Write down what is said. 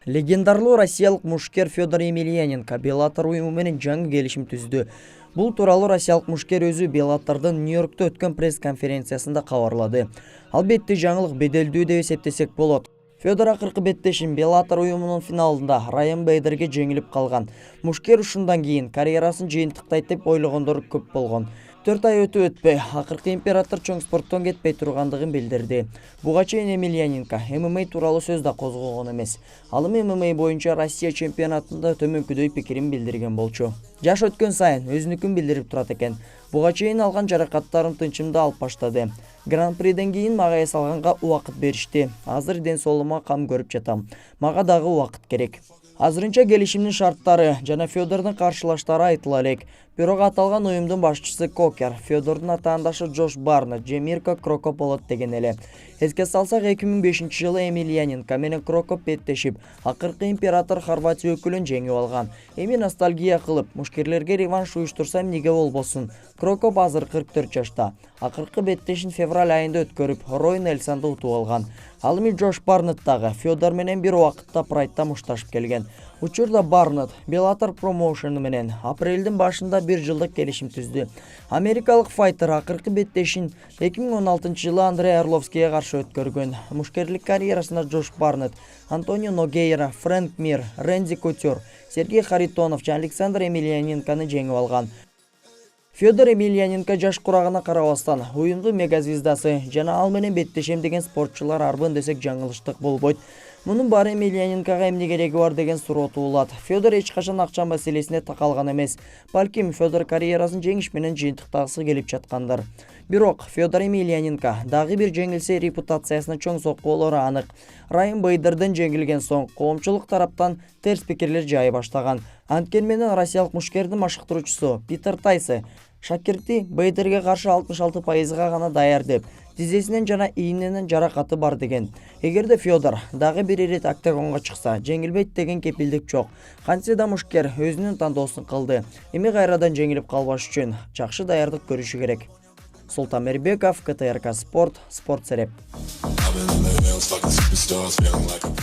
Легендарлуу россиялык мушкер Федор Емельяненко Беллатор уюму менен жаңы келишим түздү. Бул тууралуу россиялык мушкер өзү Беллатордун Нью-Йоркто өткөн пресс-конференциясында кабарлады. Албетте жаңылык беделдүү деп эсептесек болот. Федор акыркы беттешин Беллатор уюмунун финалында Райан Бейдерге жеңилип калган. Мушкер ушундан кийин карьерасын жыйынтыктайт деп ойлогондор көп болгон. 4 ай өтпөй, акыркы император чоң спорттон кетпей тургандыгын билдирди. Буга чейин Емельяненко ММА тууралуу сөз да козгогон эмес. Ал ММА боюнча Россия чемпионатында төмөнкүдөй пикирин билдирген болчу. Жаш өткөн сайын өзүнүкүн билдирип турат экен. Буга чейин алган жаракаттарын тынчымда алып баштады. Гран-приден кийин мага эс алганга убакыт беришти. Азыр ден соолугума кам көрүп жатам. Мага дагы убакыт керек. Азырынча келишимдин шарттары жана Федордун каршылаштары айтыла элек. Бирок аталган уюмдун башчысы Кокер, Федордун атаандашы Джош Барнетт же Мирко Кроко болот деген эле. Эске салсак 2005-жылы Емельяненко менен Кроко беттешип, акыркы император Хорватия өкүлүн жеңип алган. Эми ностальгия кылып, мушкерлерге реванш уюштурсам эмнеге болбосун. Кроко азыр 44 жашта. Акыркы беттешин февраль айында өткөрүп, Рой Нельсонду утуп алган. Ал эми Джош Барнетт дагы Федор менен бир убакытта прайдта мушташып келген. Учурда Барнетт Беллатор промоушену менен апрелдин башында 1 жылдык келишим түздү. Америкалык файтер акыркы беттешин 2016-жылы Андрей Орловскийге каршы өткөргөн. Мушкерлик карьерасында Джош Барнетт, Антонио Ногейра, Фрэнк Мир, Рэнди Кутюр, Сергей Харитонов жана Александр Емельяненкону жеңип алган. Федор Емельяненко жаш курагына карабастан, уюмдун мегазвездасы жана ал менен беттешем деген спортчулар арбын десек жаңылыштык болбойт. Мунун баары Емельяненкого эмне кереги бар деген суроо туулат. Федор эч качан акча маселесине такалган эмес. Балким Федор карьерасын жеңиш менен жыйынтыктагысы келип жаткандыр. Бирок Федор Емельяненко дагы бир жеңилсе репутациясына чоң сокку болору анык. Райан Бейдерден жеңилген соң коомчулук тараптан терс пикирлер жай баштаган. Анткени менен россиялык мушкердин машыктыруучусу Питер Тайсе шакирти Бейдерге каршы 66%га гана даяр деп, тизесинен жана ийининен жаракаты бар деген. Эгерде Федор дагы бир ирет октагонго чыкса, жеңилбейт деген кепилдик жок. Кантсе да мушкер өзүнүн тандоосун кылды. Эми кайрадан жеңилип калбаш үчүн жакшы даярдык көрүшү керек. Султан Мербеков, КТРК Спорт, Спорт Сереп.